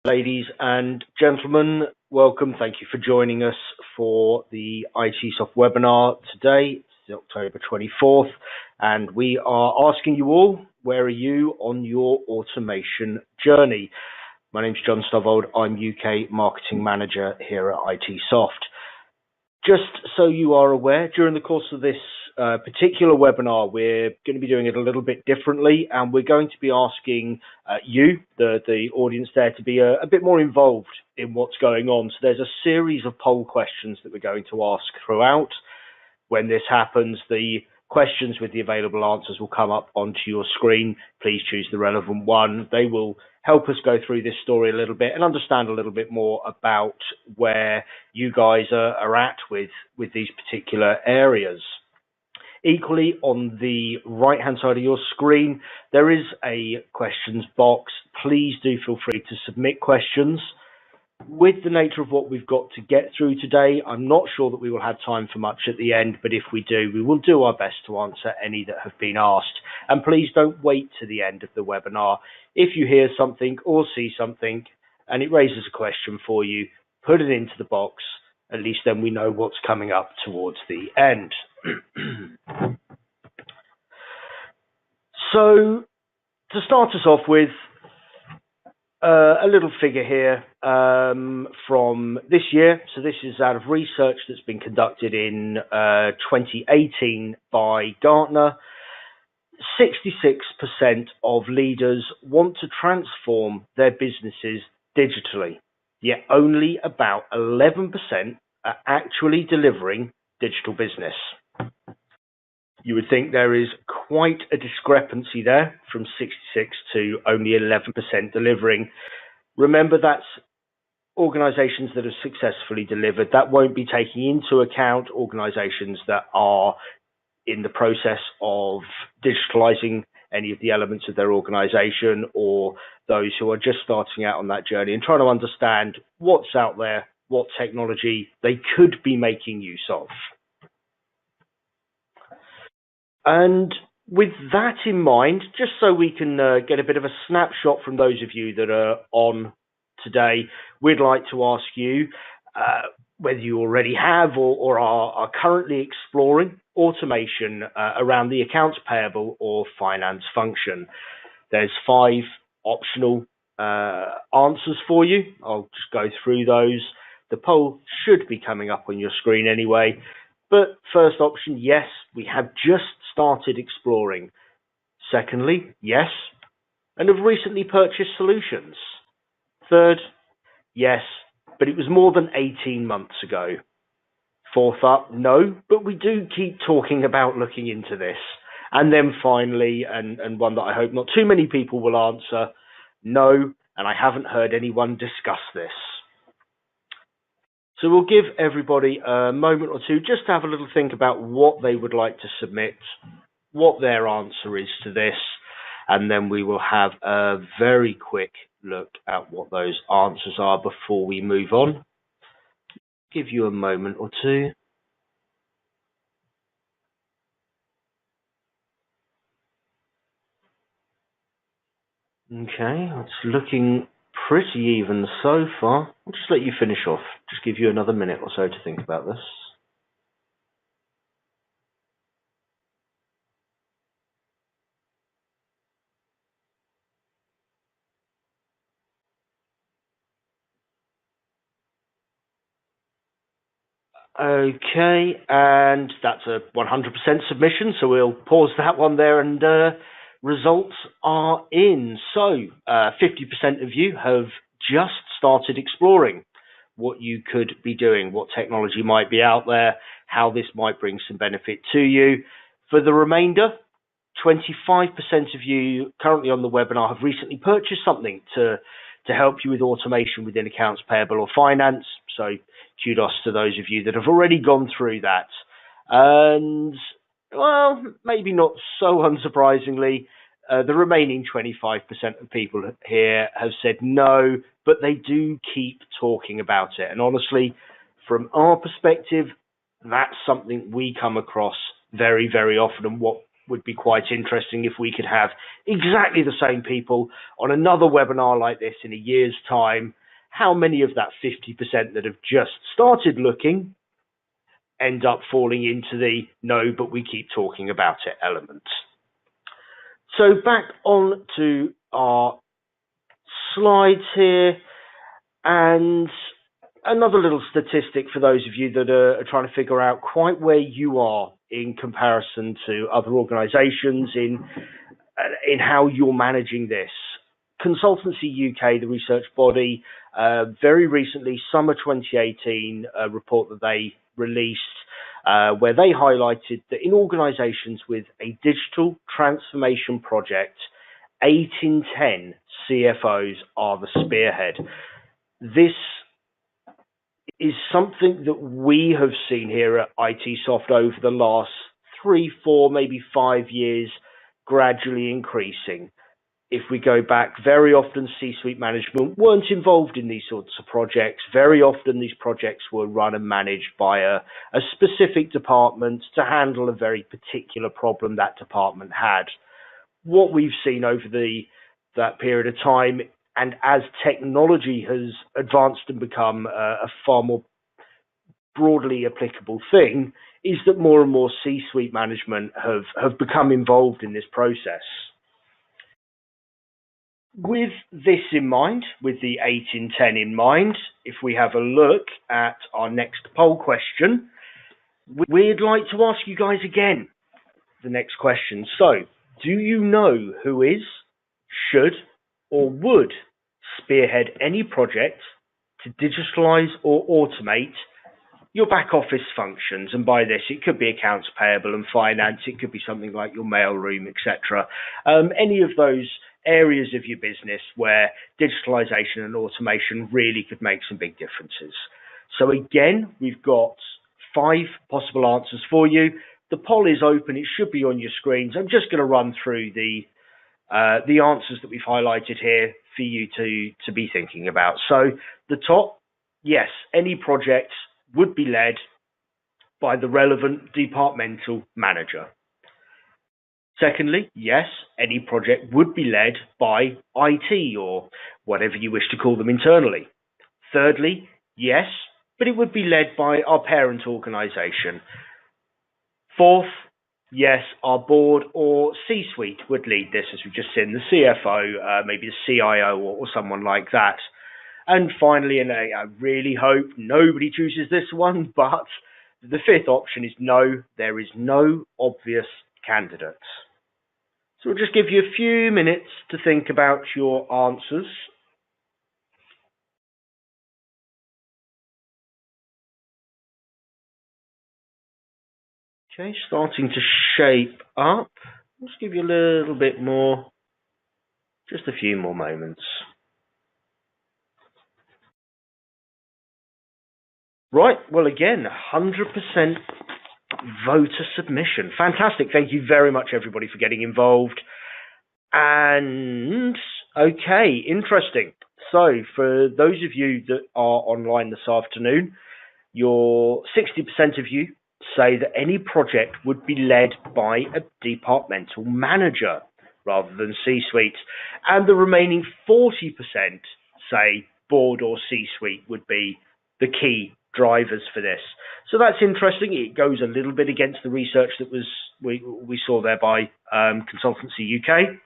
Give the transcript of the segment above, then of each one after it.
Ladies and gentlemen, welcome. Thank you for joining us for the ITESOFT webinar today. It's October 24th, and we are asking you all, where are you on your automation journey? My name's John Stovold. I'm UK Marketing Manager here at ITESOFT. Just so you are aware, during the course of this particular webinar, we're going to be doing it a little bit differently, and we're going to be asking you, the audience there, to be a bit more involved in what's going on. So there's a series of poll questions that we're going to ask throughout. When this happens, the questions with the available answers will come up onto your screen. Please choose the relevant one. They will help us go through this story a little bit and understand a little bit more about where you guys are at with these particular areas. Equally, on the right-hand side of your screen, there is a questions box. Please do feel free to submit questions. With the nature of what we've got to get through today, I'm not sure that we will have time for much at the end, but if we do, we will do our best to answer any that have been asked. And please don't wait to the end of the webinar. If you hear something or see something and it raises a question for you, put it into the box. At least then we know what's coming up towards the end. So, to start us off with, a little figure here from this year. So this is out of research that's been conducted in 2018 by Gartner. 66% of leaders want to transform their businesses digitally, yet only about 11% are actually delivering digital business. You would think there is quite a discrepancy there from 66 to only 11% delivering. Remember, that's organizations that have successfully delivered. That won't be taking into account organizations that are in the process of digitalizing any of the elements of their organization, or those who are just starting out on that journey and trying to understand what's out there, what technology they could be making use of. And with that in mind, just so we can get a bit of a snapshot from those of you that are on today, we'd like to ask you whether you already have or are currently exploring automation around the accounts payable or finance function. There's 5 optional answers for you. I'll just go through those. The poll should be coming up on your screen anyway. But first option, yes, we have just started exploring. Secondly, yes, and have recently purchased solutions. Third, yes, but it was more than 18 months ago. Fourth up, no, but we do keep talking about looking into this. And then finally, and one that I hope not too many people will answer, no, and I haven't heard anyone discuss this. So we'll give everybody a moment or two just to have a little think about what they would like to submit, what their answer is to this, and then we will have a very quick look at what those answers are before we move on. Give you a moment or two. Okay, it's looking pretty even so far. I'll just let you finish off. Just give you another minute or so to think about this. Okay, and that's a 100% submission, so we'll pause that one there, and results are in. So 50% of you have just started exploring what you could be doing, what technology might be out there, how this might bring some benefit to you. For the remainder, 25% of you currently on the webinar have recently purchased something to help you with automation within accounts payable or finance. So kudos to those of you that have already gone through that. And, well, maybe not so unsurprisingly, the remaining 25% of people here have said no, but they do keep talking about it. And honestly, from our perspective, that's something we come across very, very often. And what would be quite interesting if we could have exactly the same people on another webinar like this in a year's time. How many of that 50% that have just started looking end up falling into the no, but we keep talking about it element? So back on to our slides here, and another little statistic for those of you that are trying to figure out quite where you are in comparison to other organizations in how you're managing this. Consultancy UK, the research body, very recently, summer 2018, a report that they released where they highlighted that in organizations with a digital transformation project, 8 in 10 CFOs are the spearhead. This is something that we have seen here at ITESOFT over the last 3, 4, maybe 5 years, gradually increasing. If we go back, very often C-suite management weren't involved in these sorts of projects. Very often these projects were run and managed by a specific department to handle a very particular problem that department had. What we've seen over that period of time, and as technology has advanced and become a far more broadly applicable thing, is that more and more C-suite management have become involved in this process. With this in mind, with the 8 in 10 in mind, if we have a look at our next poll question, we'd like to ask you guys again the next question. So, do you know who is, should, or would spearhead any project to digitalize or automate your back office functions? And by this, it could be accounts payable and finance, it could be something like your mailroom, etc. Any of those areas of your business where digitalization and automation really could make some big differences. So again, we've got 5 possible answers for you. The poll is open, it should be on your screens. I'm just going to run through the answers that we've highlighted here for you to be thinking about. So the top, yes, any project would be led by the relevant departmental manager. Secondly, yes, any project would be led by IT or whatever you wish to call them internally. Thirdly, yes, but it would be led by our parent organization. Fourth, yes, our board or C-suite would lead this, as we've just seen, the CFO, maybe the CIO or someone like that. And finally, and I really hope nobody chooses this one, but the 5th option is no, there is no obvious candidates. So we'll just give you a few minutes to think about your answers. Okay, starting to shape up. Let's give you a little bit more, just a few more moments. Right, well again, 100% voter submission. Fantastic. Thank you very much, everybody, for getting involved. And okay, interesting. So for those of you that are online this afternoon, your 60% of you say that any project would be led by a departmental manager rather than C-suite, and the remaining 40% say board or C-suite would be the key drivers for this. So that's interesting. It goes a little bit against the research that we saw there by Consultancy UK,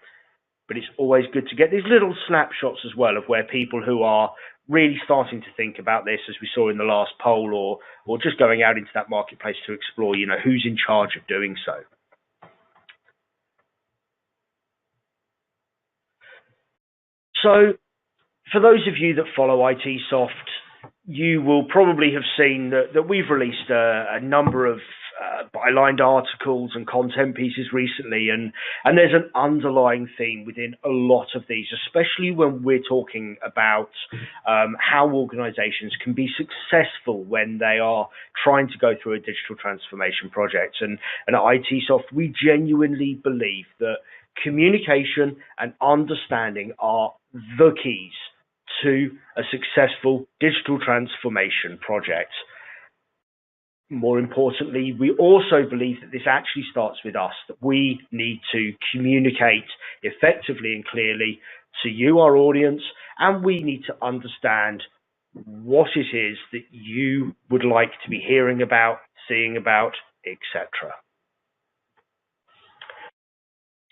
but it's always good to get these little snapshots as well of where people who are really starting to think about this, as we saw in the last poll, or just going out into that marketplace to explore, who's in charge of doing so. So for those of you that follow ITESOFT, you will probably have seen that we've released a number of bylined articles and content pieces recently, and there's an underlying theme within a lot of these, especially when we're talking about how organizations can be successful when they are trying to go through a digital transformation project. And at ITESOFT, we genuinely believe that communication and understanding are the keys to a successful digital transformation project. more importantly, we also believe that this actually starts with us, that we need to communicate effectively and clearly to you, our audience, and we need to understand what it is that you would like to be hearing about, seeing about, etc.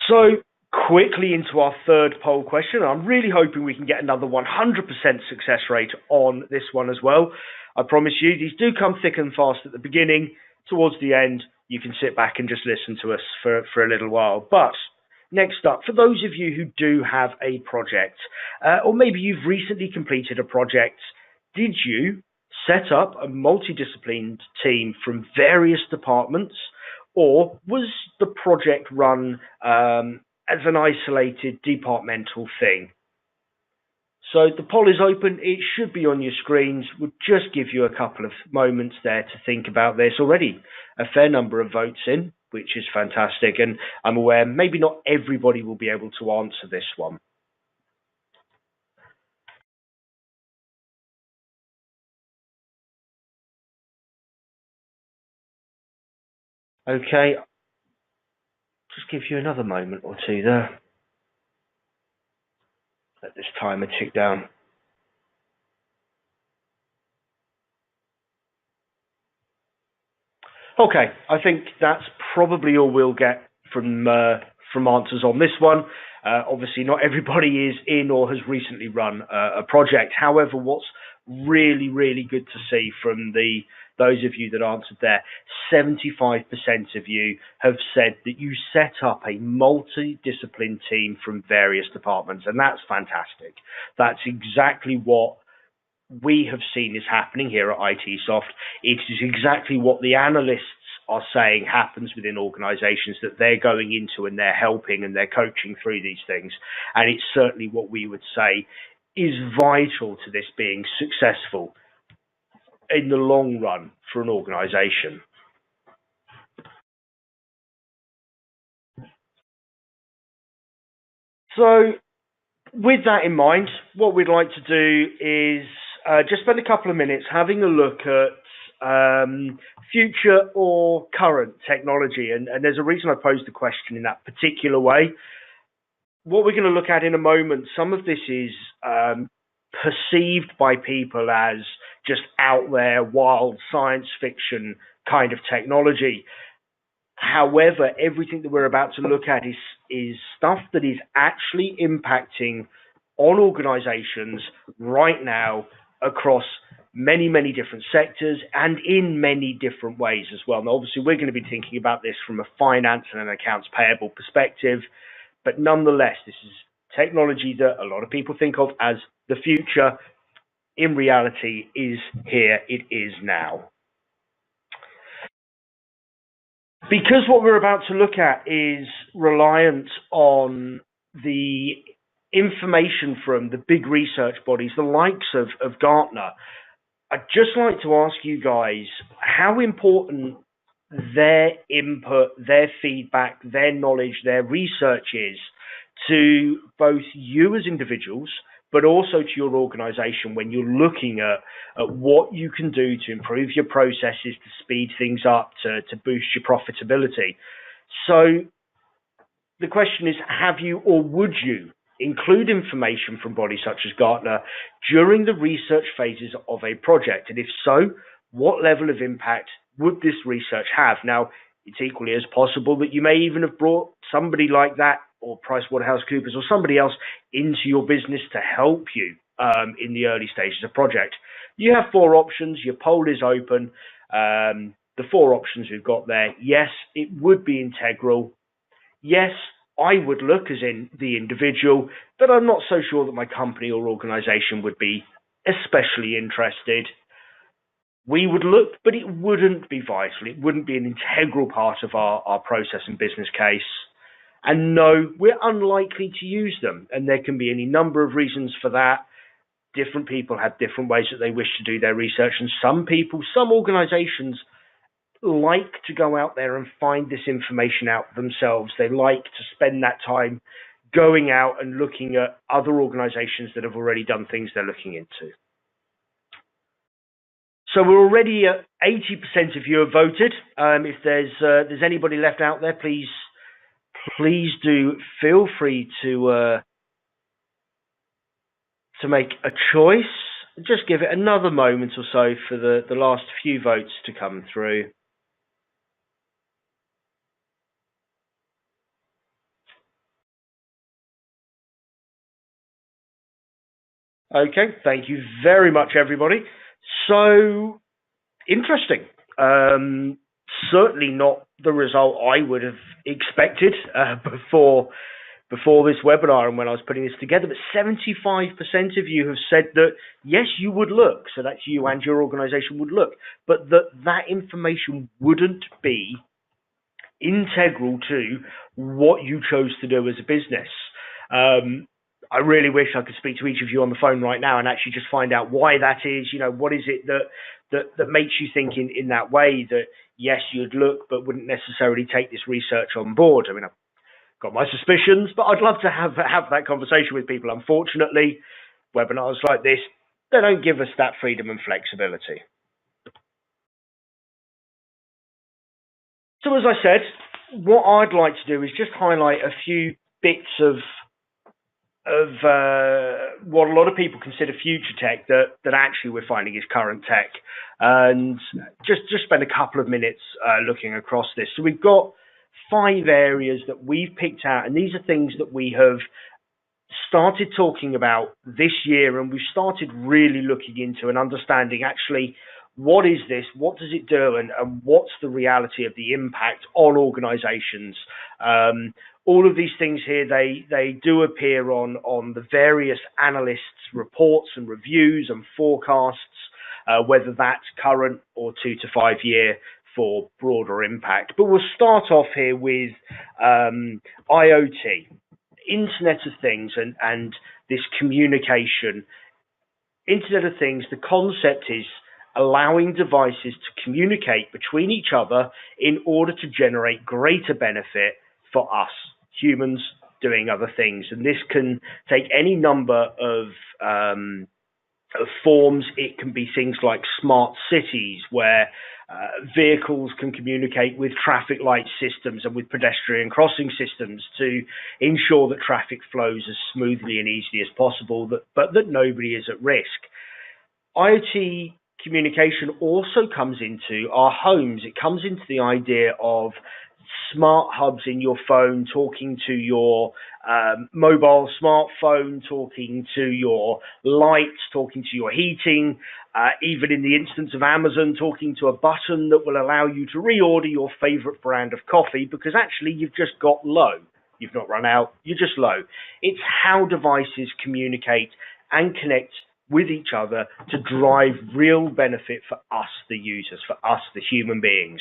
So, quickly into our third poll question. I'm really hoping we can get another 100% success rate on this one as well. I promise you, these do come thick and fast at the beginning. Towards the end, you can sit back and just listen to us for a little while. But next up, for those of you who do have a project, or maybe you've recently completed a project, did you set up a multidisciplined team from various departments, or was the project run as an isolated departmental thing? So the poll is open. It should be on your screens. We'll just give you a couple of moments there to think about this. Already a fair number of votes in, which is fantastic. And I'm aware maybe not everybody will be able to answer this one. Okay, just give you another moment or two there. Let this timer tick down. Okay, I think that's probably all we'll get from answers on this one. Obviously, not everybody is in or has recently run a project. However, what's really, really good to see from those of you that answered there, 75% of you have said that you set up a multidiscipline team from various departments, and that's fantastic. That's exactly what we have seen is happening here at ITESOFT. It is exactly what the analysts are saying happens within organizations that they're going into, and they're helping and they're coaching through these things. And it's certainly what we would say is vital to this being successful in the long run for an organization. So with that in mind, what we'd like to do is just spend a couple of minutes having a look at future or current technology. And there's a reason I posed the question in that particular way. What we're going to look at in a moment, some of this is perceived by people as just out there, wild science fiction kind of technology. However, everything that we're about to look at is stuff that is actually impacting on organizations right now across many, many different sectors and in many different ways as well. Now, obviously, we're going to be thinking about this from a finance and an accounts payable perspective, but nonetheless, this is technology that a lot of people think of as the future. In reality, is here. It is now. Because what we're about to look at is reliant on the information from the big research bodies, the likes of Gartner, I'd just like to ask you guys how important their input, their feedback, their knowledge, their research is to both you as individuals, but also to your organization when you're looking at what you can do to improve your processes, to speed things up, to boost your profitability. So the question is, have you or would you include information from bodies such as Gartner during the research phases of a project? And if so, what level of impact would this research have? Now, it's equally as possible that you may even have brought somebody like that, or PricewaterhouseCoopers, or somebody else into your business to help you in the early stages of project. You have four options. Your poll is open. The four options we've got there: yes, it would be integral. Yes, I would look as in the individual, but I'm not so sure that my company or organization would be especially interested. We would look, but it wouldn't be vital. It wouldn't be an integral part of our process and business case. And no, we're unlikely to use them. And there can be any number of reasons for that. Different people have different ways that they wish to do their research. And some people, some organizations like to go out there and find this information out themselves. They like to spend that time going out and looking at other organizations that have already done things they're looking into. So we're already at 80% of you have voted. If there's anybody left out there, please do feel free to make a choice. Just give it another moment or so for the last few votes to come through. Okay, thank you very much, everybody. So interesting. Certainly not the result I would have expected before this webinar and when I was putting this together, but 75% of you have said that yes, you would look, so that's you and your organization would look, but that information wouldn't be integral to what you chose to do as a business. I really wish I could speak to each of you on the phone right now and actually just find out why that is. What is it that makes you think in that way, that yes, you'd look, but wouldn't necessarily take this research on board? I mean, I've got my suspicions, but I'd love to have that conversation with people. Unfortunately, webinars like this, they don't give us that freedom and flexibility. So as I said, what I'd like to do is just highlight a few bits of what a lot of people consider future tech that actually we're finding is current tech, and just spend a couple of minutes looking across this. So we've got 5 areas that we've picked out, and these are things that we have started talking about this year, and we've started really looking into and understanding actually what is this, what does it do, and what's the reality of the impact on organizations. All of these things here, they do appear on the various analysts' reports and reviews and forecasts, whether that's current or 2 to 5 year for broader impact. But we'll start off here with IoT, Internet of Things, and this communication. Internet of Things, the concept is allowing devices to communicate between each other in order to generate greater benefit for us, humans doing other things. And this can take any number of forms. It can be things like smart cities, where vehicles can communicate with traffic light systems and with pedestrian crossing systems to ensure that traffic flows as smoothly and easily as possible, but that nobody is at risk. IoT communication also comes into our homes. It comes into the idea of smart hubs in your phone, talking to your mobile smartphone, talking to your lights, talking to your heating, even in the instance of Amazon, talking to a button that will allow you to reorder your favorite brand of coffee because actually you've just got low. You've not run out, you're just low. It's how devices communicate and connect with each other to drive real benefit for us, the users, for us, the human beings.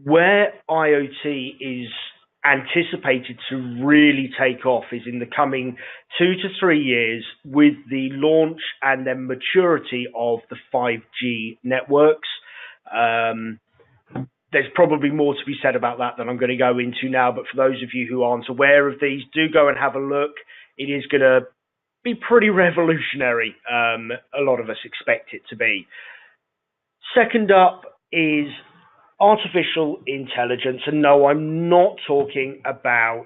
Where IoT is anticipated to really take off is in the coming 2 to 3 years with the launch and then maturity of the 5G networks. There's probably more to be said about that than I'm going to go into now, but for those of you who aren't aware of these, do go and have a look. It is going to be pretty revolutionary. A lot of us expect it to be. Second up is artificial intelligence, and no, I'm not talking about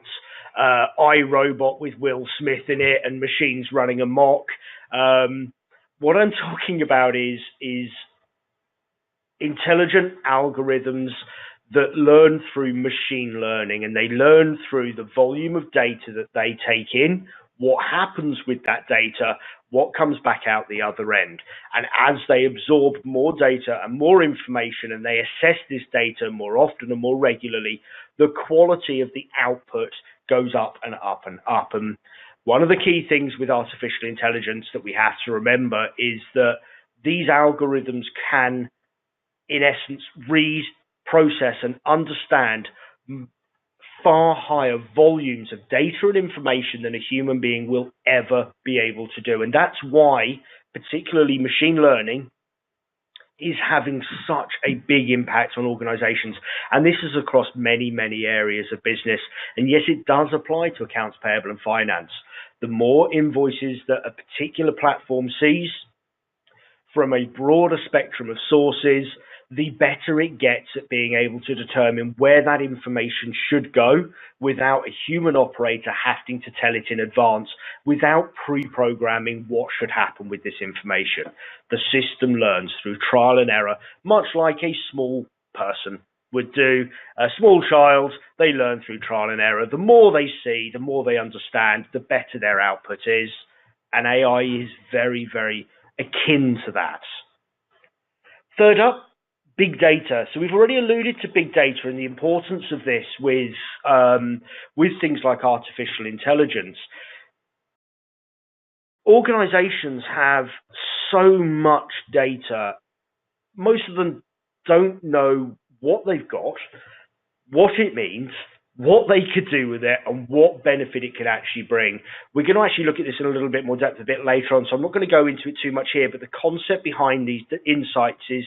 iRobot with Will Smith in it and machines running amok. What I'm talking about is intelligent algorithms that learn through machine learning, and they learn through the volume of data that they take in, what happens with that data, what comes back out the other end. And as they absorb more data and more information, and they assess this data more often and more regularly, the quality of the output goes up and up and up. And one of the key things with artificial intelligence that we have to remember is that these algorithms can, in essence, read, process, and understand far higher volumes of data and information than a human being will ever be able to do. And that's why, particularly machine learning, is having such a big impact on organizations. And this is across many, many areas of business. And yes, it does apply to accounts payable and finance. The more invoices that a particular platform sees from a broader spectrum of sources, the better it gets at being able to determine where that information should go without a human operator having to tell it in advance, without pre-programming what should happen with this information. The system learns through trial and error, much like a small person would do. A small child, they learn through trial and error. The more they see, the more they understand, the better their output is. And AI is very, very akin to that. Third up, big data. So we've already alluded to big data and the importance of this with things like artificial intelligence. Organizations have so much data. Most of them don't know what they've got, what it means, what they could do with it, and what benefit it could actually bring. We're going to actually look at this in a little bit more depth a bit later on, so I'm not going to go into it too much here, but the concept behind these insights is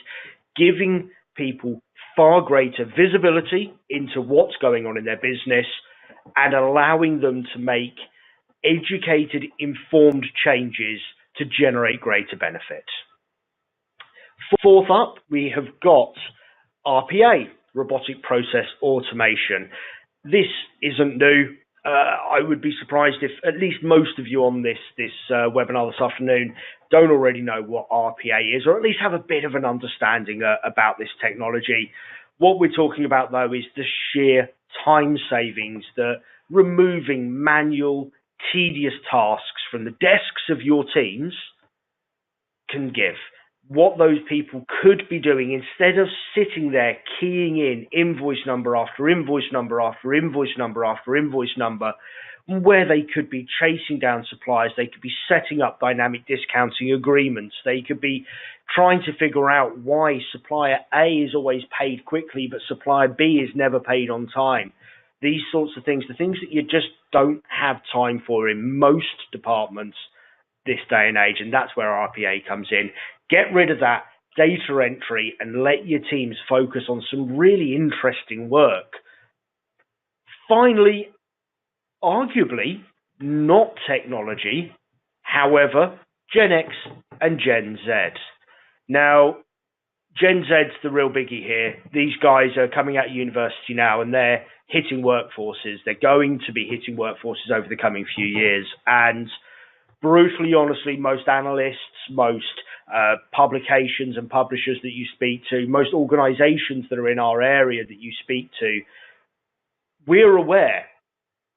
giving people far greater visibility into what's going on in their business and allowing them to make educated, informed changes to generate greater benefit. Fourth up, we have got RPA, robotic process automation. This isn't new. I would be surprised if at least most of you on this webinar this afternoon don't already know what RPA is, or at least have a bit of an understanding about this technology. What we're talking about, though, is the sheer time savings that removing manual, tedious tasks from the desks of your teams can give. What those people could be doing instead of sitting there keying in invoice number after invoice number after invoice number after invoice number, where they could be chasing down suppliers, they could be setting up dynamic discounting agreements, they could be trying to figure out why supplier A is always paid quickly but supplier B is never paid on time. These sorts of things, the things that you just don't have time for in most departments this day and age, and that's where RPA comes in. Get rid of that data entry and let your teams focus on some really interesting work. Finally, arguably not technology, however, Gen X and Gen Z. Now, Gen Z's the real biggie here. These guys are coming out of university now and they're hitting workforces. They're going to be hitting workforces over the coming few years. And brutally honestly, most analysts, most publications and publishers that you speak to, most organizations that are in our area that you speak to, we're aware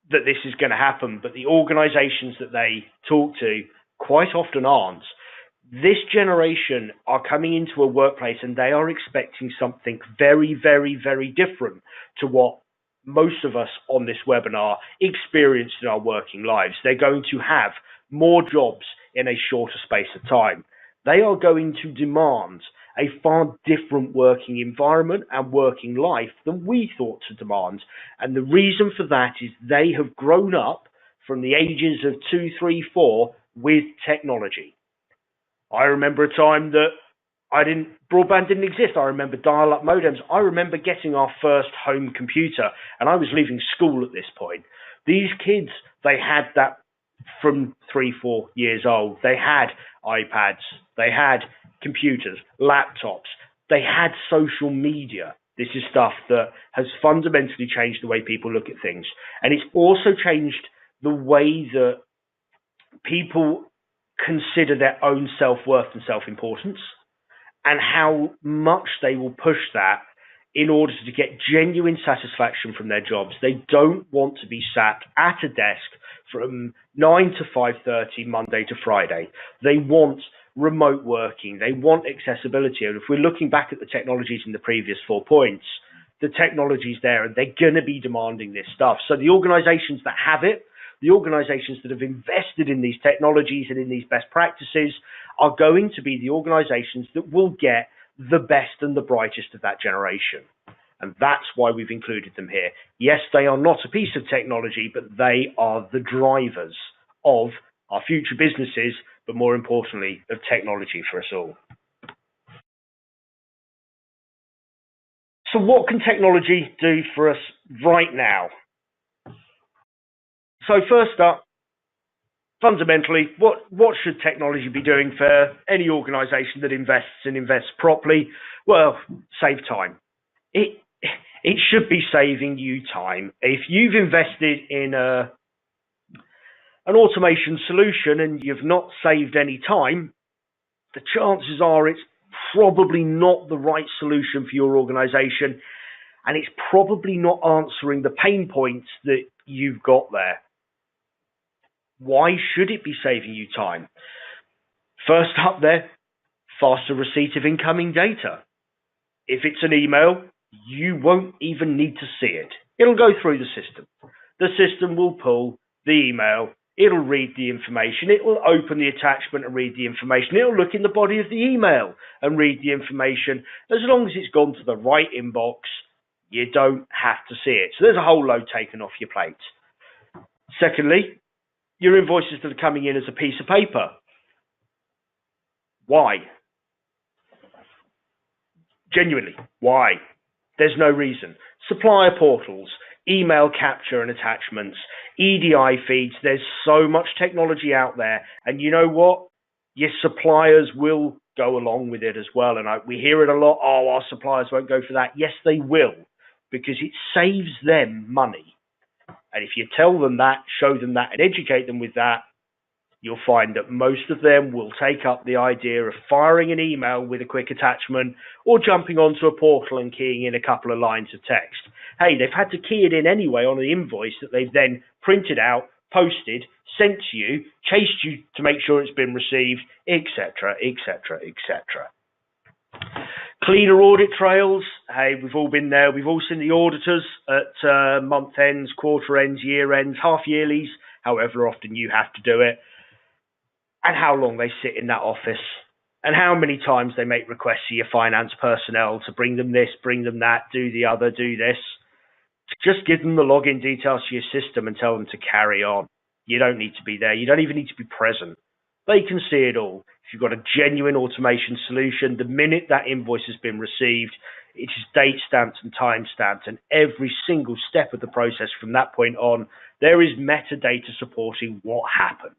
that this is going to happen, but the organizations that they talk to quite often aren't. This generation are coming into a workplace and they are expecting something very, very, very different to what most of us on this webinar experienced in our working lives. They're going to have more jobs in a shorter space of time. They are going to demand a far different working environment and working life than we thought to demand. And the reason for that is they have grown up from the ages of 2, 3, 4 with technology. I remember a time that broadband didn't exist. I remember dial-up modems. I remember getting our first home computer, and I was leaving school at this point. These kids, they had that from 3, 4 years old. They had iPads, they had computers, laptops, they had social media. This is stuff that has fundamentally changed the way people look at things. And it's also changed the way that people consider their own self-worth and self-importance, and how much they will push that in order to get genuine satisfaction from their jobs. They don't want to be sat at a desk from 9 to 5:30 Monday to Friday. They want remote working. They want accessibility. And if we're looking back at the technologies in the previous 4 points, the technology's there and they're going to be demanding this stuff. So the organizations that have it, the organizations that have invested in these technologies and in these best practices are going to be the organizations that will get the best and the brightest of that generation. And that's why we've included them here. Yes, they are not a piece of technology, but they are the drivers of our future businesses, but more importantly, of technology for us all. So what can technology do for us right now? So first up, fundamentally, what should technology be doing for any organization that invests and invests properly? Well, save time. It should be saving you time. If you've invested in an automation solution and you've not saved any time, the chances are it's probably not the right solution for your organization, and it's probably not answering the pain points that you've got there. Why should it be saving you time? First up there, faster receipt of incoming data. If it's an email, you won't even need to see it. It'll go through the system. The system will pull the email. It'll read the information. It will open the attachment and read the information. It'll look in the body of the email and read the information. As long as it's gone to the right inbox, you don't have to see it. So there's a whole load taken off your plate. Secondly, your invoices that are coming in as a piece of paper. Why? Genuinely, why? There's no reason. Supplier portals, email capture and attachments, EDI feeds, there's so much technology out there. And you know what? Your suppliers will go along with it as well. And we hear it a lot, oh, our suppliers won't go for that. Yes, they will, because it saves them money. And if you tell them that, show them that, and educate them with that, you'll find that most of them will take up the idea of firing an email with a quick attachment or jumping onto a portal and keying in a couple of lines of text. Hey, they've had to key it in anyway on an invoice that they've then printed out, posted, sent to you, chased you to make sure it's been received, etc., etc., etc. Cleaner audit trails. Hey, we've all been there. We've all seen the auditors at month ends, quarter ends, year ends, half yearlies, however often you have to do it, and how long they sit in that office, and how many times they make requests to your finance personnel to bring them this, bring them that, do the other, do this. Just give them the login details to your system and tell them to carry on. You don't need to be there. You don't even need to be present. They can see it all. If you've got a genuine automation solution, the minute that invoice has been received, it is date stamped and time stamped, and every single step of the process from that point on, there is metadata supporting what happened.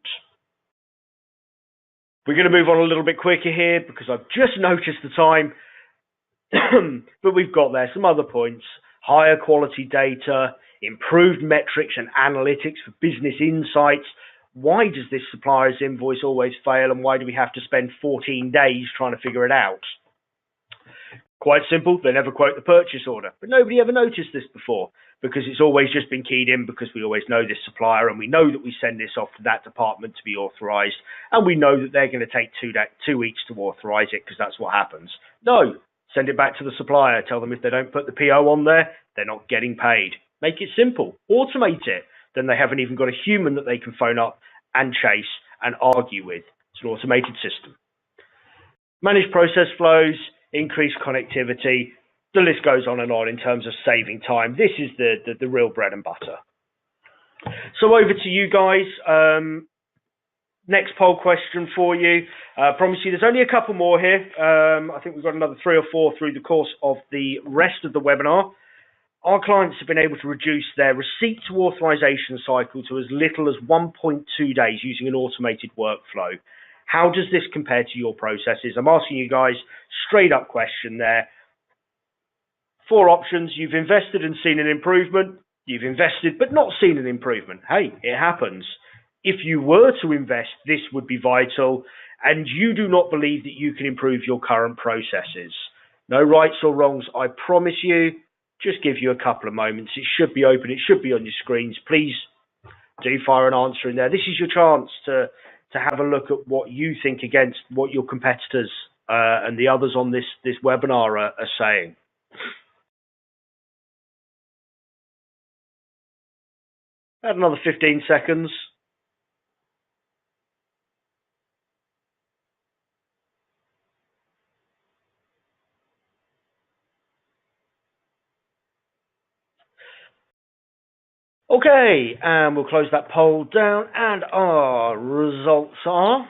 We're going to move on a little bit quicker here because I've just noticed the time, but we've got there some other points. Higher quality data, improved metrics and analytics for business insights. Why does this supplier's invoice always fail, and why do we have to spend 14 days trying to figure it out? Quite simple, they never quote the purchase order, but nobody ever noticed this before because it's always just been keyed in because we always know this supplier and we know that we send this off to that department to be authorized, and we know that they're going to take 2 weeks to authorize it because that's what happens. No, send it back to the supplier, tell them if they don't put the PO on there, they're not getting paid. Make it simple, automate it. Then they haven't even got a human that they can phone up and chase and argue with. It's an automated system. Manage process flows, increase connectivity. The list goes on and on in terms of saving time. This is the real bread and butter. So over to you guys. Next poll question for you. Promise you there's only a couple more here. I think we've got another 3 or 4 through the course of the rest of the webinar. Our clients have been able to reduce their receipt to authorization cycle to as little as 1.2 days using an automated workflow. How does this compare to your processes? I'm asking you guys straight up question there. 4 options. You've invested and seen an improvement. You've invested but not seen an improvement. Hey, it happens. If you were to invest, this would be vital, and you do not believe that you can improve your current processes. No rights or wrongs, I promise you. Just give you a couple of moments. It should be open. It should be on your screens. Please do fire an answer in there. This is your chance to have a look at what you think against what your competitors and the others on this webinar are saying. Add another 15 seconds. Okay, and we'll close that poll down, and our results are...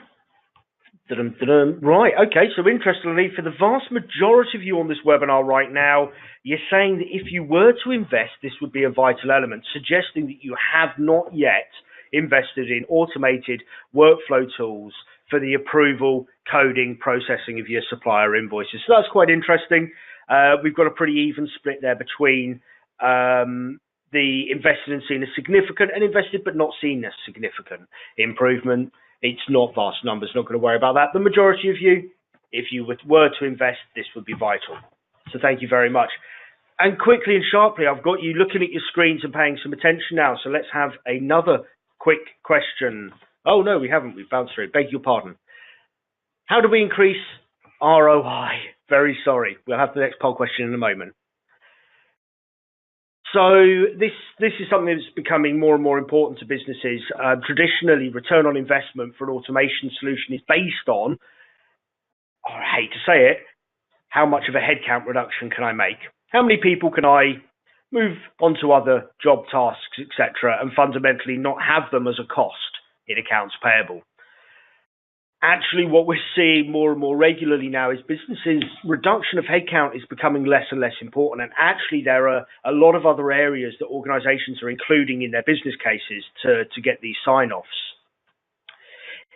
Right, okay, so interestingly, for the vast majority of you on this webinar right now, you're saying that if you were to invest, this would be a vital element, suggesting that you have not yet invested in automated workflow tools for the approval, coding, processing of your supplier invoices. So that's quite interesting. We've got a pretty even split there between the invested and seen as significant and invested but not seen as significant improvement. It's not vast numbers, not going to worry about that. The majority of you, if you were to invest, this would be vital. So thank you very much. And quickly and sharply, I've got you looking at your screens and paying some attention now. So let's have another quick question. Oh, no, we haven't. We've bounced through. Beg your pardon. How do we increase ROI? Very sorry. We'll have the next poll question in a moment. So this is something that's becoming more and more important to businesses. Traditionally, return on investment for an automation solution is based on, I hate to say it, how much of a headcount reduction can I make? How many people can I move onto other job tasks, etc., and fundamentally not have them as a cost in accounts payable? Actually, what we're seeing more and more regularly now is businesses' reduction of headcount is becoming less and less important. And actually, there are a lot of other areas that organizations are including in their business cases to get these sign-offs.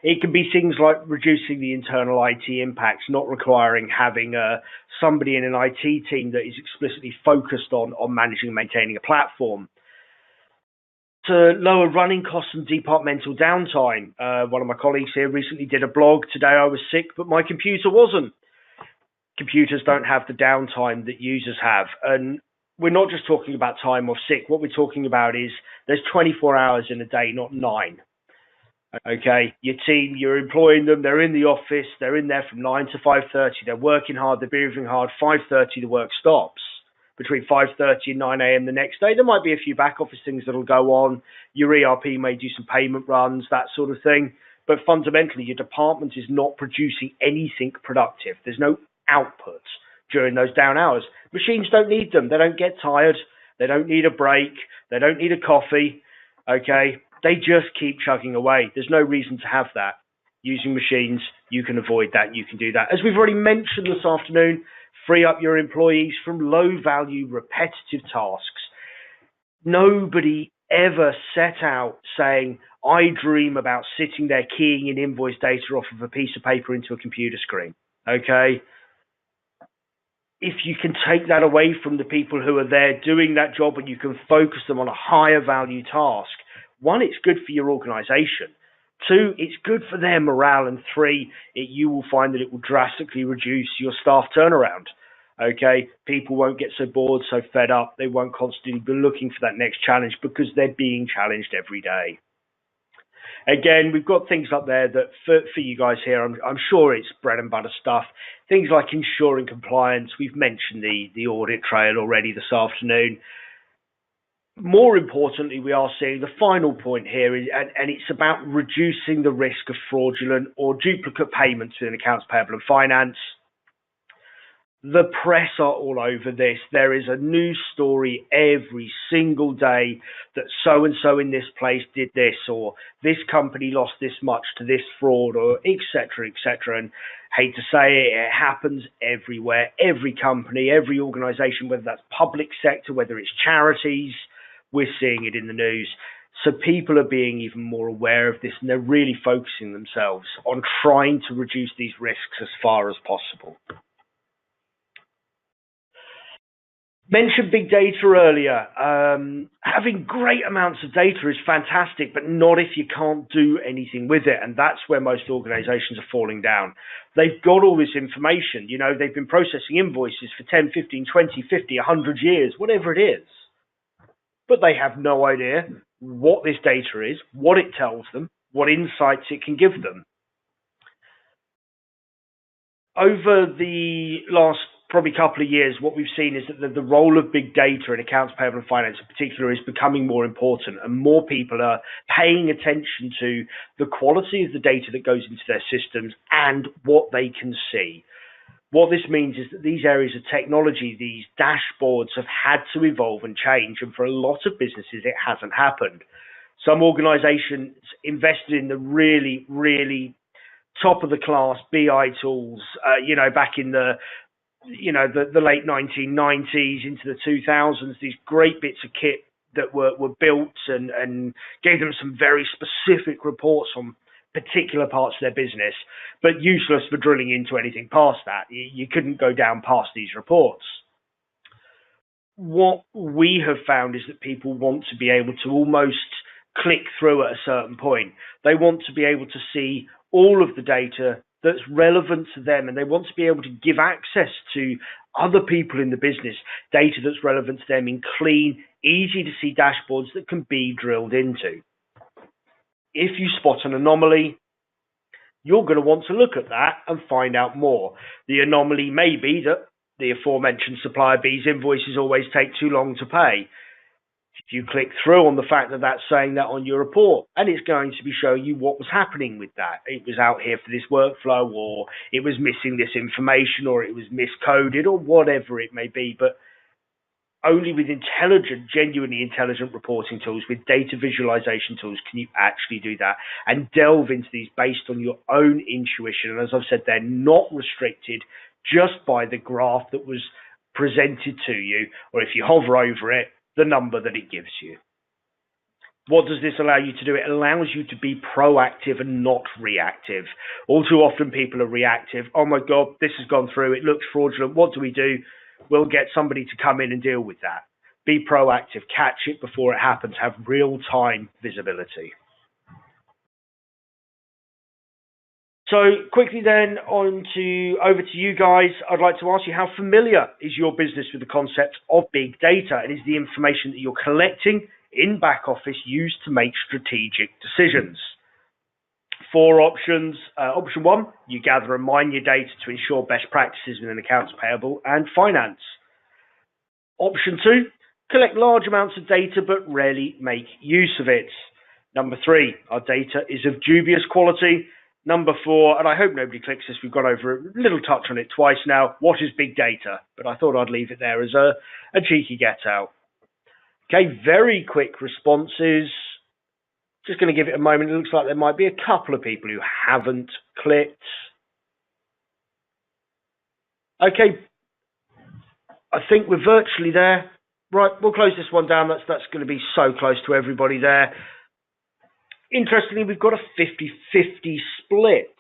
It can be things like reducing the internal IT impacts, not requiring having somebody in an IT team that is explicitly focused on managing and maintaining a platform. To lower running costs and departmental downtime. One of my colleagues here recently did a blog. Today I was sick, but my computer wasn't. Computers don't have the downtime that users have. And we're not just talking about time off sick. What we're talking about is there's 24 hours in a day, not 9. Okay, your team, you're employing them, they're in the office, they're in there from 9 to 5:30, they're working hard, they're breathing hard, 5:30 the work stops. Between 5:30 and 9 a.m. the next day, there might be a few back office things that'll go on. Your ERP may do some payment runs, that sort of thing. But fundamentally, your department is not producing anything productive. There's no output during those down hours. Machines don't need them. They don't get tired. They don't need a break. They don't need a coffee. Okay? They just keep chugging away. There's no reason to have that. Using machines, you can avoid that. You can do that. As we've already mentioned this afternoon, free up your employees from low-value, repetitive tasks. Nobody ever set out saying, I dream about sitting there keying in invoice data off of a piece of paper into a computer screen. Okay? If you can take that away from the people who are there doing that job and you can focus them on a higher value task, 1, it's good for your organization. 2, it's good for their morale. And 3, you will find that it will drastically reduce your staff turnaround. Okay, people won't get so bored, so fed up. They won't constantly be looking for that next challenge because they're being challenged every day. Again, we've got things up there that for you guys here, I'm sure it's bread and butter stuff. Things like ensuring compliance. We've mentioned the audit trail already this afternoon. More importantly, we are seeing the final point here, and it's about reducing the risk of fraudulent or duplicate payments in accounts payable and finance. The press are all over this. There is a news story every single day that so-and-so in this place did this, or this company lost this much to this fraud, or et cetera, and hate to say it, it happens everywhere. Every company, every organization, whether that's public sector, whether it's charities, we're seeing it in the news. So people are being even more aware of this, and they're really focusing themselves on trying to reduce these risks as far as possible. Mentioned big data earlier. Having great amounts of data is fantastic, but not if you can't do anything with it. And that's where most organizations are falling down. They've got all this information. You know, they've been processing invoices for 10, 15, 20, 50, 100 years, whatever it is. But they have no idea what this data is, what it tells them, what insights it can give them. Over the last probably couple of years, what we've seen is that the role of big data in accounts payable and finance in particular is becoming more important, and more people are paying attention to the quality of the data that goes into their systems and what they can see. What this means is that these areas of technology, these dashboards, have had to evolve and change, and for a lot of businesses, it hasn't happened. Some organizations invested in the really, really top of the class BI tools, back in the late 1990s into the 2000s, these great bits of kit that were built and gave them some very specific reports on particular parts of their business, but useless for drilling into anything past that. You couldn't go down past these reports. What we have found is that people want to be able to almost click through at a certain point. They want to be able to see all of the data that's relevant to them, and they want to be able to give access to other people in the business, data that's relevant to them in clean, easy to see dashboards that can be drilled into. If you spot an anomaly, you're going to want to look at that and find out more. The anomaly may be that the aforementioned supplier B's invoices always take too long to pay. If you click through on the fact that that's saying that on your report, and it's going to be showing you what was happening with that. It was out here for this workflow, or it was missing this information, or it was miscoded, or whatever it may be. But only with intelligent, genuinely intelligent reporting tools, with data visualization tools, can you actually do that and delve into these based on your own intuition. And as I've said, they're not restricted just by the graph that was presented to you, or if you hover over it, the number that it gives you. What does this allow you to do? It allows you to be proactive and not reactive. All too often people are reactive. Oh my God, this has gone through. It looks fraudulent. What do? We'll get somebody to come in and deal with that. Be proactive. Catch it before it happens. Have real-time visibility. So quickly then over to you guys. I'd like to ask you, how familiar is your business with the concept of big data, and is the information that you're collecting in back office used to make strategic decisions? 4 options. Option 1, you gather and mine your data to ensure best practices within accounts payable and finance. Option 2, collect large amounts of data but rarely make use of it. Number 3, our data is of dubious quality. Number 4, and I hope nobody clicks this, we've gone over a little touch on it twice now, what is big data? But I thought I'd leave it there as a cheeky get out. Okay, very quick responses. Just going to give it a moment. It looks like there might be a couple of people who haven't clicked. Okay, I think we're virtually there. Right, we'll close this one down. That's going to be so close to everybody there. Interestingly, we've got a 50-50 split.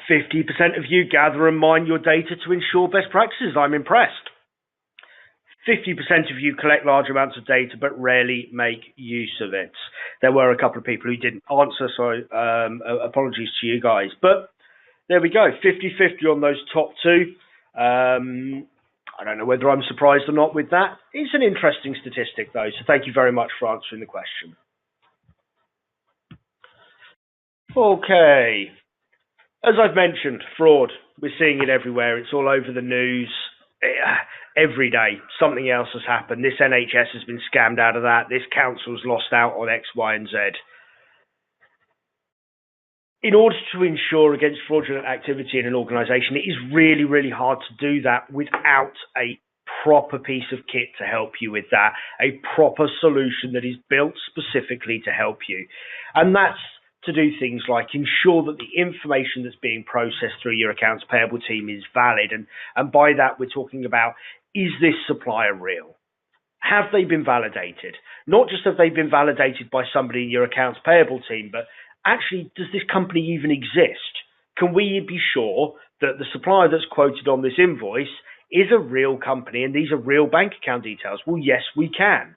50% of you gather and mine your data to ensure best practices. I'm impressed. 50% of you collect large amounts of data but rarely make use of it. There were a couple of people who didn't answer, so apologies to you guys. But there we go, 50-50 on those top 2. I don't know whether I'm surprised or not with that. It's an interesting statistic, though, so thank you very much for answering the question. Okay. As I've mentioned, fraud. We're seeing it everywhere. It's all over the news. Every day, something else has happened. This NHS has been scammed out of that. This council's lost out on X, Y, and Z. In order to ensure against fraudulent activity in an organisation, it is really, really hard to do that without a proper piece of kit to help you with that, a proper solution that is built specifically to help you. And that's to do things like ensure that the information that's being processed through your accounts payable team is valid. And by that, we're talking about, is this supplier real? Have they been validated? Not just have they been validated by somebody in your accounts payable team, but actually, does this company even exist? Can we be sure that the supplier that's quoted on this invoice is a real company and these are real bank account details? Well, yes, we can.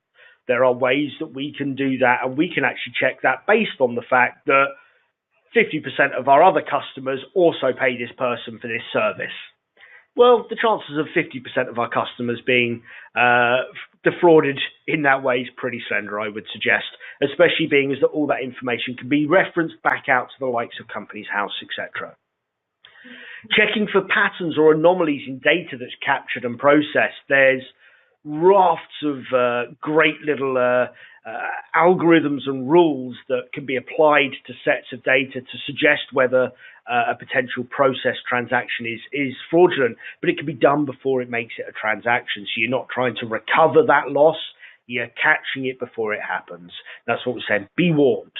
There are ways that we can do that, and we can actually check that based on the fact that 50% of our other customers also pay this person for this service. Well, the chances of 50% of our customers being defrauded in that way is pretty slender, I would suggest, especially being as that all that information can be referenced back out to the likes of Companies House, etc. Checking for patterns or anomalies in data that's captured and processed. There's rafts of great little algorithms and rules that can be applied to sets of data to suggest whether a potential process transaction is fraudulent, but it can be done before it makes it a transaction. So you're not trying to recover that loss, you're catching it before it happens. That's what we're saying. Be warned.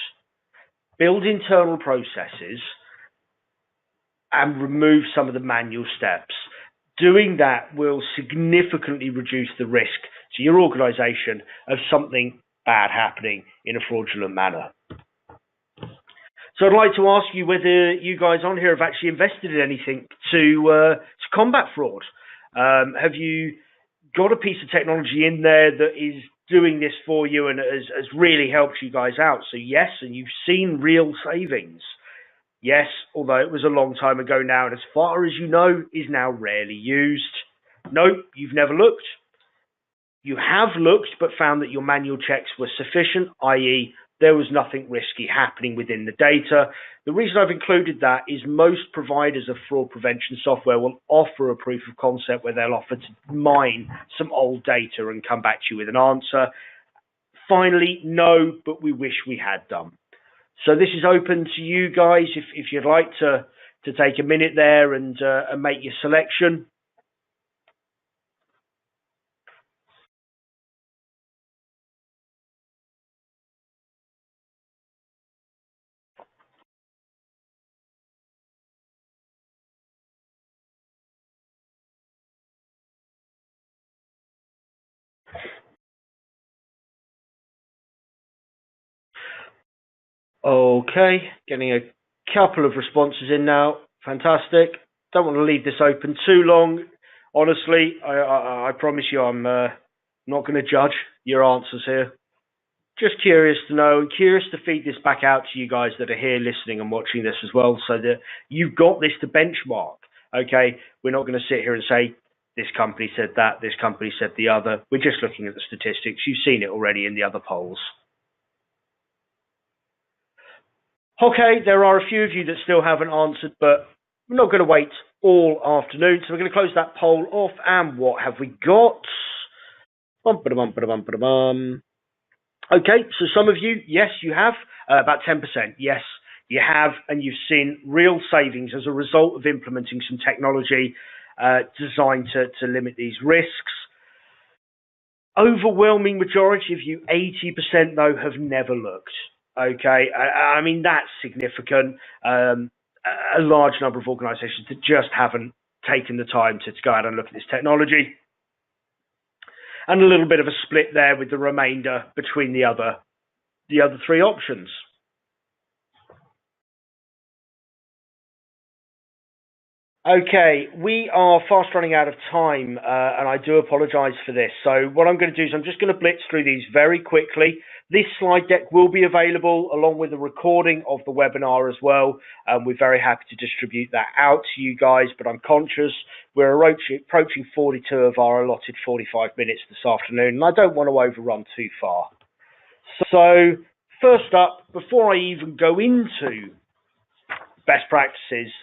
Build internal processes and remove some of the manual steps. Doing that will significantly reduce the risk to your organization of something bad happening in a fraudulent manner. So I'd like to ask you whether you guys on here have actually invested in anything to combat fraud. Have you got a piece of technology in there that is doing this for you and has really helped you guys out? So yes, and you've seen real savings. Yes, although it was a long time ago now, and as far as you know, is now rarely used. No, you've never looked. You have looked, but found that your manual checks were sufficient, i.e., there was nothing risky happening within the data. The reason I've included that is most providers of fraud prevention software will offer a proof of concept where they'll offer to mine some old data and come back to you with an answer. Finally, no, but we wish we had done. So this is open to you guys if you'd like to take a minute there and make your selection. Okay, getting a couple of responses in now. Fantastic. Don't want to leave this open too long. Honestly, I promise you I'm not going to judge your answers here. Just curious to know, and curious to feed this back out to you guys that are here listening and watching this as well, so that you've got this to benchmark. Okay, we're not going to sit here and say, this company said that, this company said the other. We're just looking at the statistics. You've seen it already in the other polls. Okay, there are a few of you that still haven't answered, but we're not going to wait all afternoon, so we're going to close that poll off. And what have we got? Okay, so some of you, yes, you have. About 10%, yes, you have, and you've seen real savings as a result of implementing some technology designed to limit these risks. Overwhelming majority of you, 80% though, have never looked. Okay, I mean, that's significant. A large number of organizations that just haven't taken the time to go out and look at this technology. And a little bit of a split there with the remainder between the other three options. Okay, we are fast running out of time, and I do apologize for this. So what I'm going to do is I'm just going to blitz through these very quickly. This slide deck will be available along with a recording of the webinar as well. We're very happy to distribute that out to you guys, but I'm conscious we're approaching 42 of our allotted 45 minutes this afternoon, and I don't want to overrun too far. So first up, before I even go into best practices,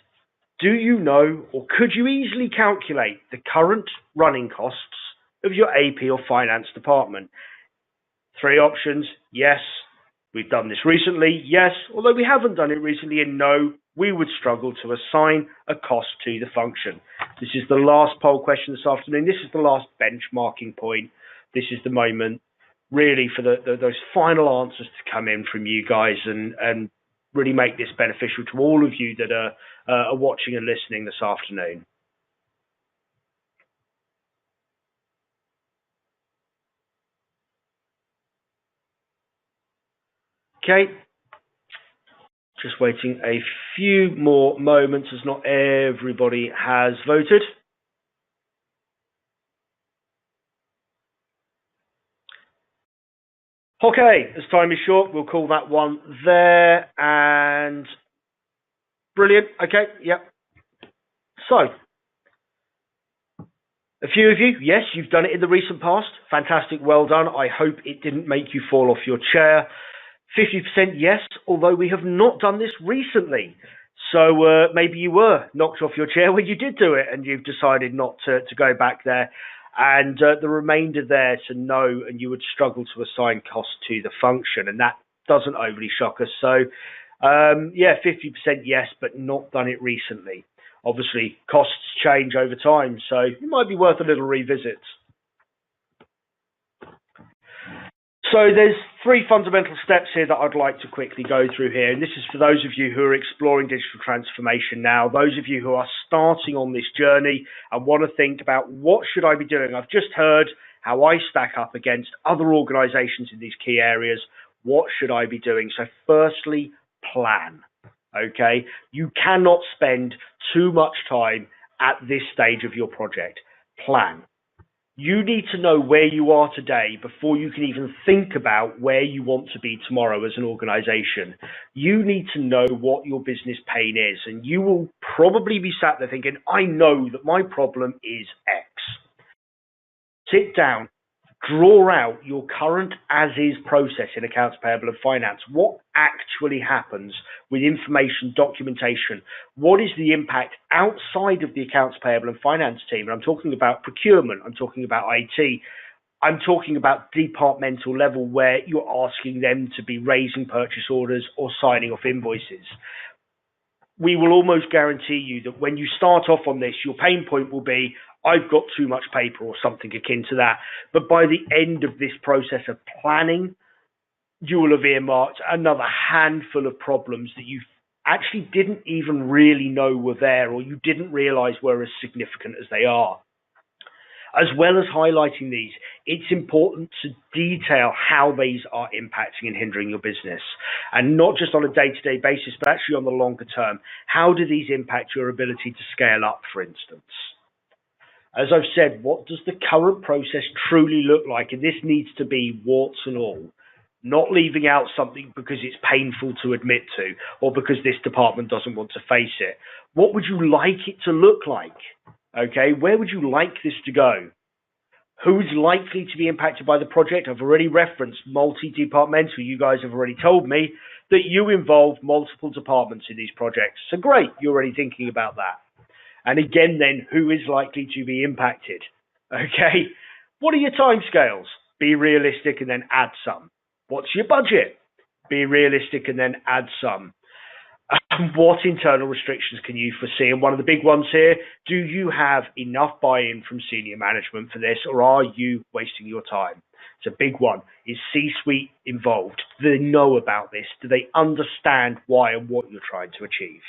do you know, or could you easily calculate the current running costs of your AP or finance department? Three options: yes, we've done this recently; yes, although we haven't done it recently; and no, we would struggle to assign a cost to the function. This is the last poll question this afternoon. This is the last benchmarking point. This is the moment, really, for those final answers to come in from you guys and really make this beneficial to all of you that are watching and listening this afternoon. Okay, just waiting a few more moments as not everybody has voted. Okay, as time is short, we'll call that one there, and brilliant. Okay, yep. So, a few of you, yes, you've done it in the recent past. Fantastic, well done. I hope it didn't make you fall off your chair. 50% yes, although we have not done this recently. So maybe you were knocked off your chair when you did do it and you've decided not to go back there. And the remainder there to no, and you would struggle to assign cost to the function. And that doesn't overly shock us. So yeah, 50% yes, but not done it recently. Obviously, costs change over time, so it might be worth a little revisit. So there's three fundamental steps here that I'd like to quickly go through here. And this is for those of you who are exploring digital transformation now, those of you who are starting on this journey and want to think about what should I be doing. I've just heard how I stack up against other organizations in these key areas. What should I be doing? So firstly, plan. Okay, you cannot spend too much time at this stage of your project. Plan. You need to know where you are today before you can even think about where you want to be tomorrow as an organization. You need to know what your business pain is, and you will probably be sat there thinking, I know that my problem is X. Sit down, draw out your current as-is process in accounts payable and finance. What actually happens with information documentation? What is the impact outside of the accounts payable and finance team? And I'm talking about procurement. I'm talking about IT. I'm talking about departmental level where you're asking them to be raising purchase orders or signing off invoices. We will almost guarantee you that when you start off on this, your pain point will be, I've got too much paper or something akin to that. But by the end of this process of planning, you will have earmarked another handful of problems that you actually didn't even really know were there, or you didn't realize were as significant as they are. As well as highlighting these, it's important to detail how these are impacting and hindering your business. And not just on a day-to-day basis, but actually on the longer term. How do these impact your ability to scale up, for instance? As I've said, what does the current process truly look like? And this needs to be warts and all, not leaving out something because it's painful to admit to, or because this department doesn't want to face it. What would you like it to look like? Okay, where would you like this to go? Who's likely to be impacted by the project? I've already referenced multi-departmental. You guys have already told me that you involve multiple departments in these projects. So great, you're already thinking about that. And again, then, who is likely to be impacted? Okay, what are your timescales? Be realistic and then add some. What's your budget? Be realistic and then add some. What internal restrictions can you foresee? And one of the big ones here, do you have enough buy-in from senior management for this, or are you wasting your time? It's a big one. Is C-suite involved? Do they know about this? Do they understand why and what you're trying to achieve?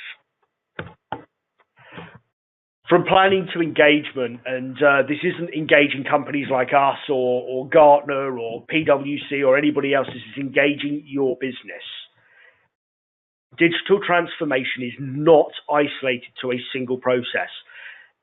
From planning to engagement, and this isn't engaging companies like us or Gartner or PwC or anybody else. This is engaging your business. Digital transformation is not isolated to a single process.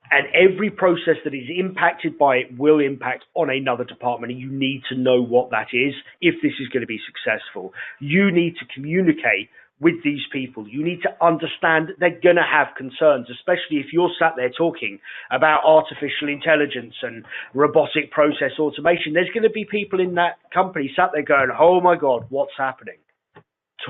And every process that is impacted by it will impact on another department. And you need to know what that is if this is going to be successful. You need to communicate with these people. You need to understand that they're going to have concerns, especially if you're sat there talking about artificial intelligence and robotic process automation. There's going to be people in that company sat there going, oh my God, what's happening?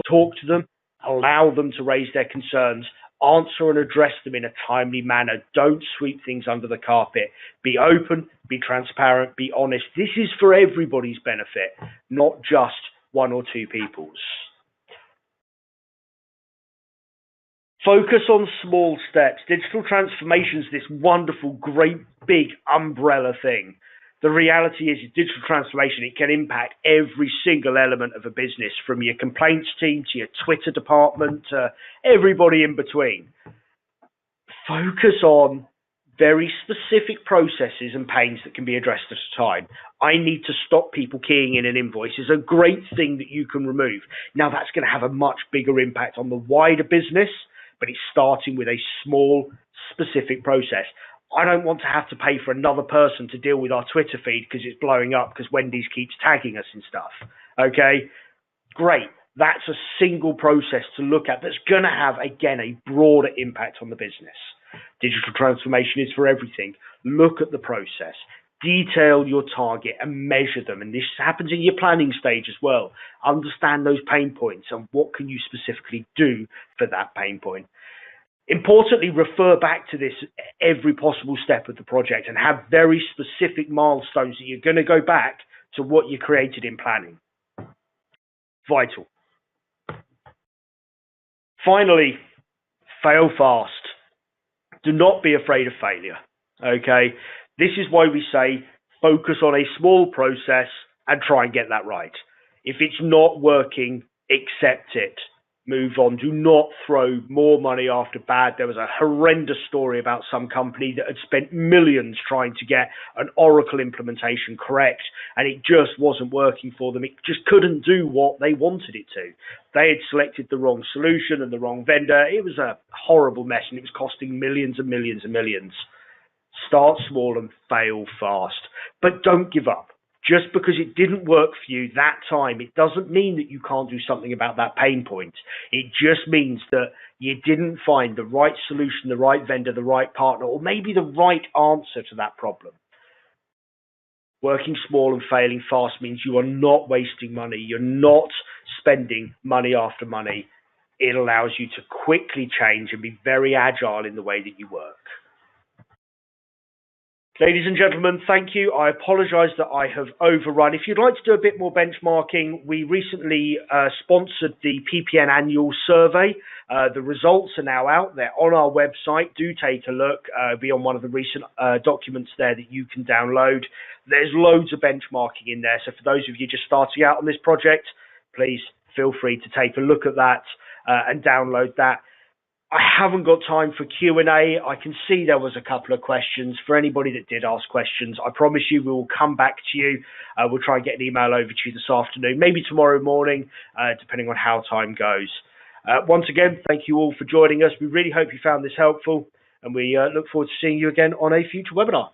Talk to them, allow them to raise their concerns, answer and address them in a timely manner. Don't sweep things under the carpet. Be open, be transparent, be honest. This is for everybody's benefit, not just one or two people's. Focus on small steps. Digital transformation is this wonderful, great, big umbrella thing. The reality is digital transformation, it can impact every single element of a business, from your complaints team to your Twitter department to everybody in between. Focus on very specific processes and pains that can be addressed at a time. I need to stop people keying in an invoice is a great thing that you can remove. Now that's going to have a much bigger impact on the wider business, but it's starting with a small, specific process. I don't want to have to pay for another person to deal with our Twitter feed because it's blowing up because Wendy's keeps tagging us and stuff. Okay, great. That's a single process to look at that's going to have, again, a broader impact on the business. Digital transformation is for everything. Look at the process. Detail your target and measure them. And this happens in your planning stage as well. Understand those pain points and what can you specifically do for that pain point. Importantly, refer back to this every possible step of the project and have very specific milestones that you're going to go back to what you created in planning. Vital. Finally, fail fast. Do not be afraid of failure. Okay? This is why we say focus on a small process and try and get that right. If it's not working, accept it. move on. Do not throw more money after bad. There was a horrendous story about some company that had spent millions trying to get an Oracle implementation correct, and it just wasn't working for them. It just couldn't do what they wanted it to. They had selected the wrong solution and the wrong vendor. It was a horrible mess, and it was costing millions and millions and millions. Start small and fail fast, but don't give up. Just because it didn't work for you that time, it doesn't mean that you can't do something about that pain point. It just means that you didn't find the right solution, the right vendor, the right partner, or maybe the right answer to that problem. Working small and failing fast means you are not wasting money. You're not spending money after money. It allows you to quickly change and be very agile in the way that you work. Ladies and gentlemen, thank you. I apologize that I have overrun. If you'd like to do a bit more benchmarking, we recently sponsored the PPN annual survey. The results are now out. They're on our website. Do take a look. Be on one of the recent documents there that you can download. There's loads of benchmarking in there. So for those of you just starting out on this project, please feel free to take a look at that and download that. I haven't got time for Q&A. I can see there was a couple of questions. For anybody that did ask questions, I promise you we will come back to you. We'll try and get an email over to you this afternoon, maybe tomorrow morning, depending on how time goes. Once again, thank you all for joining us. We really hope you found this helpful, and we look forward to seeing you again on a future webinar.